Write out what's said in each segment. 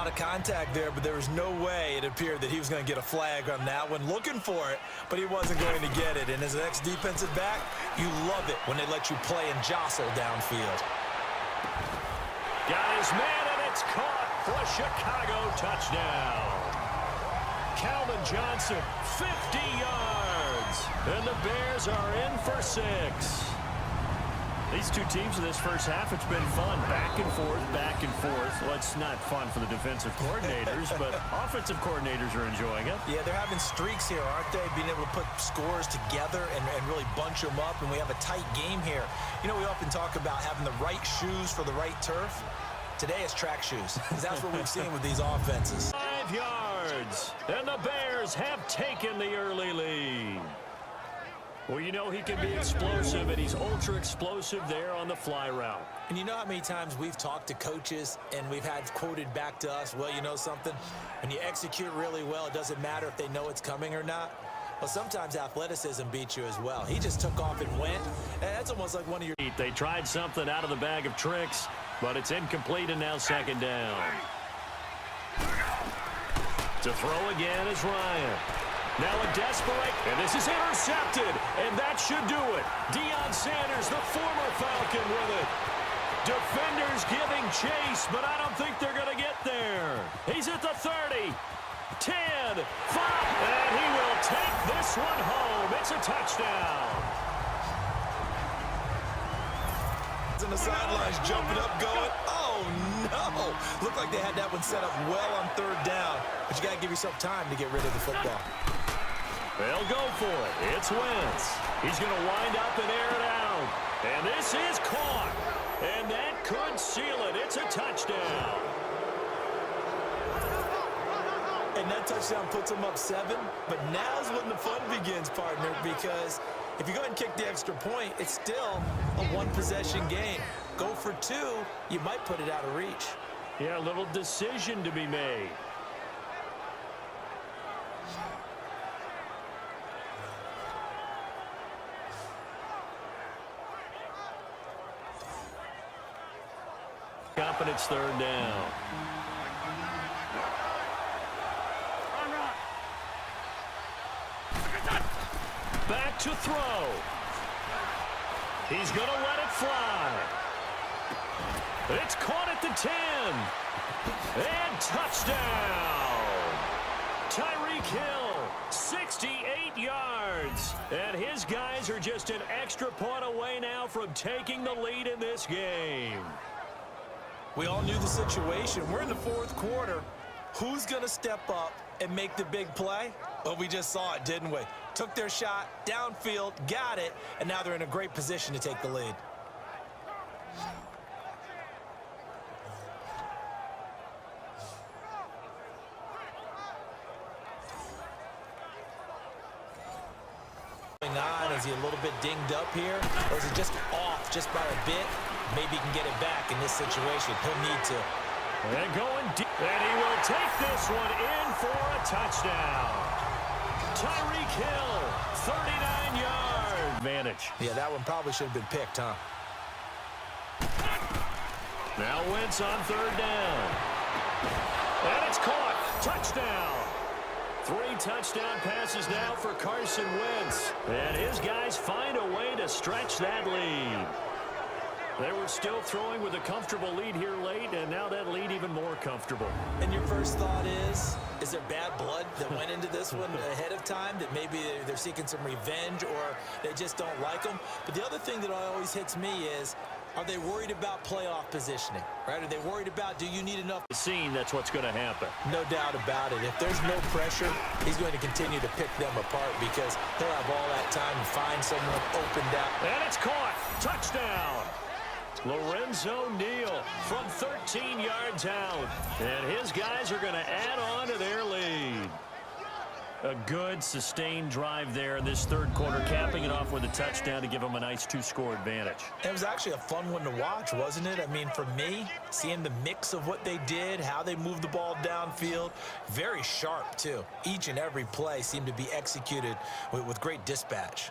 A lot of contact there, but there was no way it appeared that he was going to get a flag on that one. Looking for it, but he wasn't going to get it. And as an ex-defensive back, you love it when they let you play and jostle downfield. Got his man, and it's caught for a Chicago touchdown. Calvin Johnson, 50 yards. And the Bears are in for 6. These two teams in this first half, it's been fun. Back and forth, back and forth. Well, it's not fun for the defensive coordinators, but offensive coordinators are enjoying it. Yeah, they're having streaks here, aren't they? Being able to put scores together and really bunch them up, and we have a tight game here. You know, we often talk about having the right shoes for the right turf. Today it's track shoes, because that's what we've seen with these offenses. 5 yards, and the Bears have taken the early lead. Well, you know he can be explosive, and he's ultra-explosive there on the fly route. And you know how many times we've talked to coaches and we've had quoted back to us, well, you know something? When you execute really well, it doesn't matter if they know it's coming or not. Well, sometimes athleticism beats you as well. He just took off and went. And that's almost like one of your... They tried something out of the bag of tricks, but it's incomplete, and now second down. To throw again is Ryan. Now a desperate, and this is intercepted, and that should do it. Deion Sanders, the former Falcon, with it. Defenders giving chase, but I don't think they're going to get there. He's at the 30, 10, 5, and he will take this one home. It's a touchdown. On the sidelines, jumping up, going, oh no! Looked like they had that one set up well on third down, but you got to give yourself time to get rid of the football. They'll go for it. It's Wentz. He's going to wind up and air it out. And this is caught. And that could seal it. It's a touchdown. And that touchdown puts them up 7. But now's when the fun begins, partner, because if you go ahead and kick the extra point, it's still a one-possession game. Go for 2, you might put it out of reach. Yeah, a little decision to be made. Up and it's third down. Back to throw. He's going to let it fly. It's caught at the 10. And touchdown. Tyreek Hill, 68 yards. And his guys are just an extra point away now from taking the lead in this game. We all knew the situation. We're in the 4th quarter. Who's going to step up and make the big play? Well, we just saw it, didn't we? Took their shot, downfield, got it, and now they're in a great position to take the lead. Is he a little bit dinged up here, or is it just off just by a bit? Maybe he can get it back in this situation. He'll need to. And going deep, and he will take this one in for a touchdown. Tyreek Hill, 39-yard advantage. Yeah, that one probably should have been picked, huh? Now Wentz on third down. And it's caught. Touchdown. 3 touchdown passes now for Carson Wentz. And his guys find a way to stretch that lead. They were still throwing with a comfortable lead here late, and now that lead even more comfortable. And your first thought is there bad blood that went into this one ahead of time, that maybe they're seeking some revenge or they just don't like them? But the other thing that always hits me is, are they worried about playoff positioning, right? Are they worried about, do you need enough? Scene, that's what's going to happen. No doubt about it. If there's no pressure, he's going to continue to pick them apart because he'll have all that time to find someone opened out. And it's caught. Touchdown. Lorenzo Neal from 13 yards out. And his guys are going to add on to their lead. A good, sustained drive there in this third quarter, capping it off with a touchdown to give them a nice 2-score advantage. It was actually a fun one to watch, wasn't it? I mean, for me, seeing the mix of what they did, how they moved the ball downfield, very sharp, too. Each and every play seemed to be executed with great dispatch.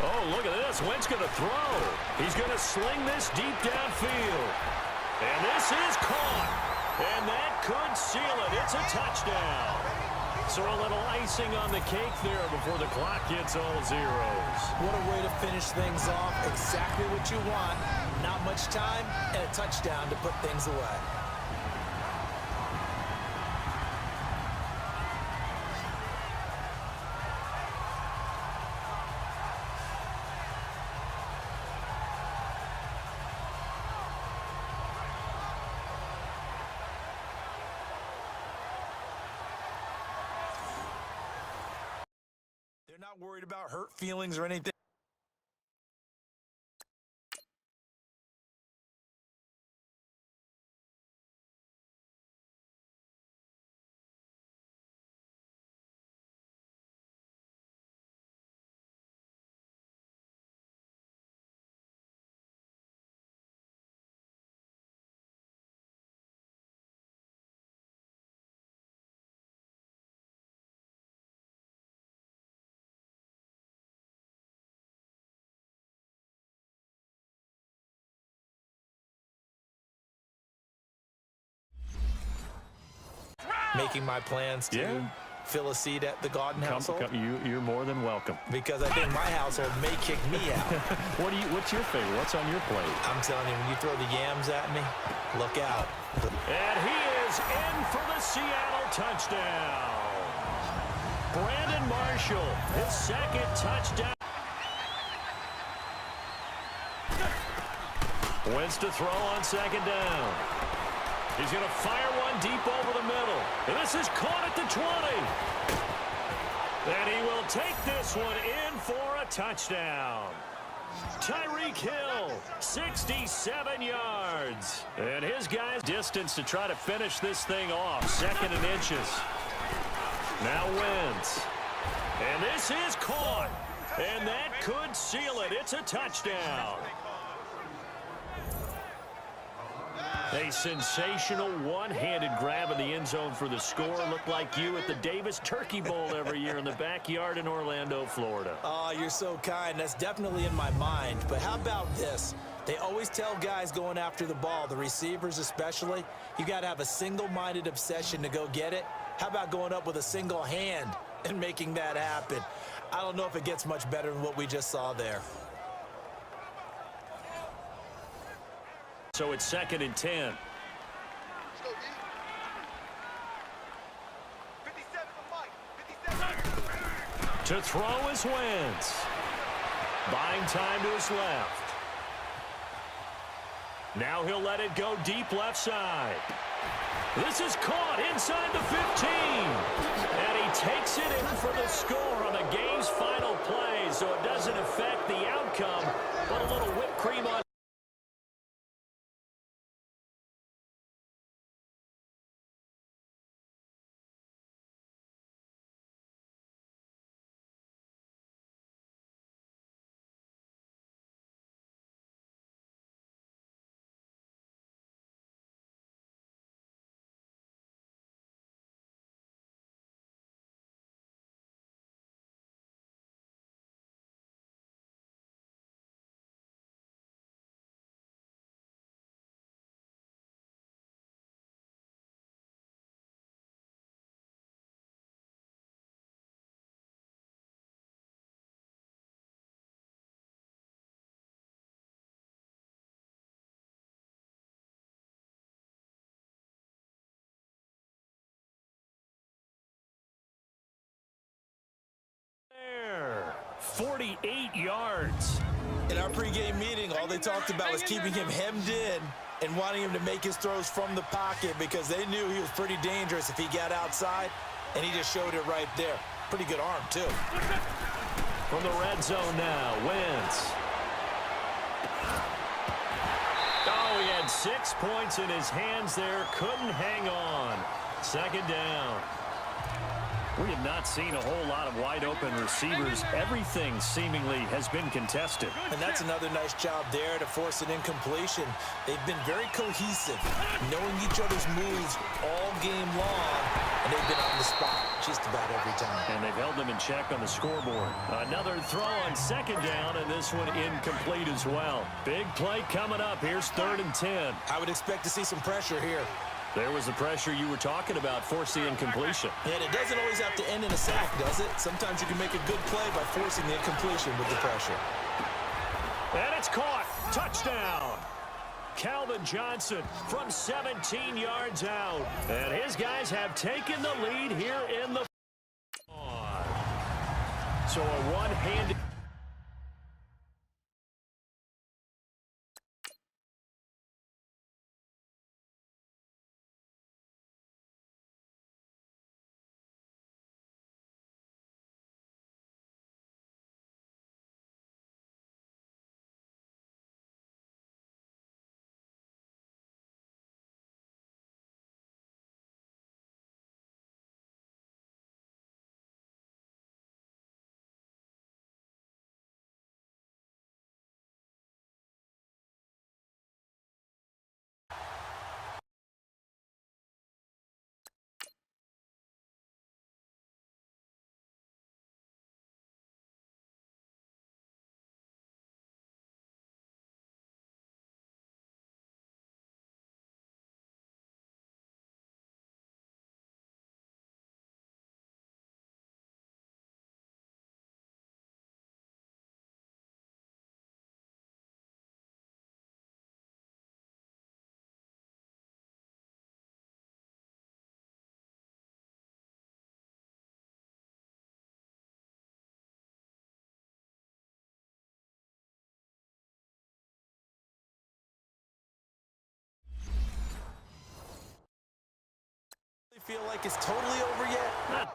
Oh, look at this. Wentz going to throw. He's going to sling this deep downfield. And this is caught. And that could seal it. It's a touchdown. So a little icing on the cake there before the clock hits all zeros. What a way to finish things off. Exactly what you want. Not much time and a touchdown to put things away. They're not worried about hurt feelings or anything. Making my plans to fill a seat at the Garden household. You're more than welcome. Because I think my household may kick me out. What's your favorite? What's on your plate? I'm telling you, when you throw the yams at me, look out. And he is in for the Seattle touchdown. Brandon Marshall, his second touchdown. Wentz to throw on second down. He's going to fire one deep over the middle. And this is caught at the 20. And he will take this one in for a touchdown. Tyreek Hill, 67 yards. And his guys distance to try to finish this thing off. Second and inches. Now Wentz. And this is caught. And that could seal it. It's a touchdown. A sensational one-handed grab in the end zone for the score. Looked like you at the Davis Turkey Bowl every year in the backyard in Orlando, Florida. Oh, you're so kind. That's definitely in my mind. But how about this? They always tell guys going after the ball, the receivers especially, you got to have a single-minded obsession to go get it. How about going up with a single hand and making that happen? I don't know if it gets much better than what we just saw there. So it's second and 10. To throw is Wentz. Buying time to his left. Now he'll let it go deep left side. This is caught inside the 15. And he takes it in for the score on the game's final play, so it doesn't affect the outcome, but a little whipped cream on. There, 48 yards. In our pregame meeting, all they talked about was keeping him hemmed in and wanting him to make his throws from the pocket because they knew he was pretty dangerous if he got outside, and he just showed it right there. Pretty good arm, too. From the red zone now, Wentz. Oh, he had 6 points in his hands there. Couldn't hang on. Second down. We have not seen a whole lot of wide-open receivers. Everything seemingly has been contested. And that's another nice job there to force an incompletion. They've been very cohesive, knowing each other's moves all game long, and they've been on the spot. just about every time. And they've held them in check on the scoreboard. Another throw on second down, and this one incomplete as well. Big play coming up. Here's 3rd and 10. I would expect to see some pressure here. There was the pressure you were talking about, forcing incompletion. And it doesn't always have to end in a sack, does it? Sometimes you can make a good play by forcing the incompletion with the pressure. And it's caught. Touchdown. Calvin Johnson from 17 yards out. And his guys have taken the lead here in the... So a one-handed... Feel like it's totally over yet?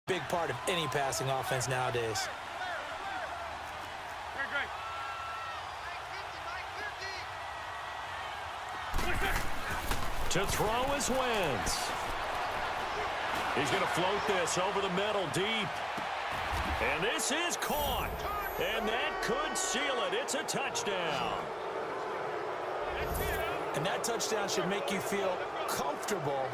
Big part of any passing offense nowadays. To throw is Wentz. He's going to float this over the middle deep. And this is caught. And that could seal it. It's a touchdown. And that touchdown should make you feel comfortable.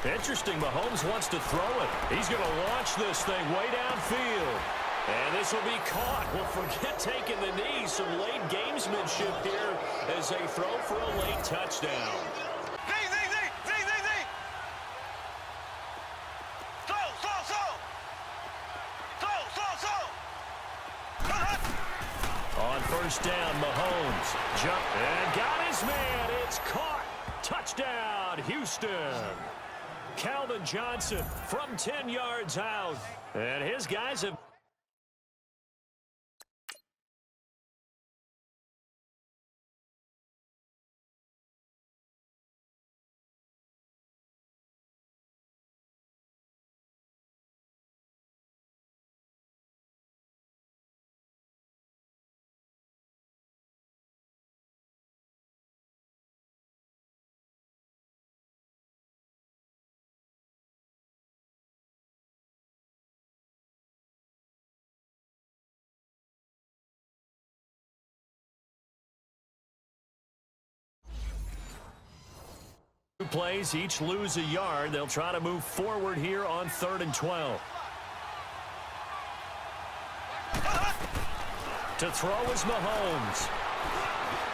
Interesting, Mahomes wants to throw it. He's going to launch this thing way downfield. And this will be caught. Well, forget taking the knee. Some late gamesmanship here as they throw for a late touchdown. On first down, Mahomes jumped and got his man. It's caught. Touchdown, Houston. Calvin Johnson from 10 yards out. And his guys have... Two plays, each lose a yard. They'll try to move forward here on 3rd and 12. To throw is Mahomes.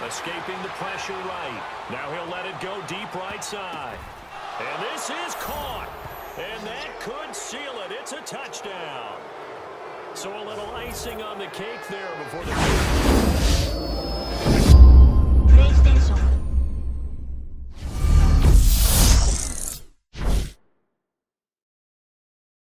Escaping the pressure right. Now he'll let it go deep right side. And this is caught. And that could seal it. It's a touchdown. So a little icing on the cake there before the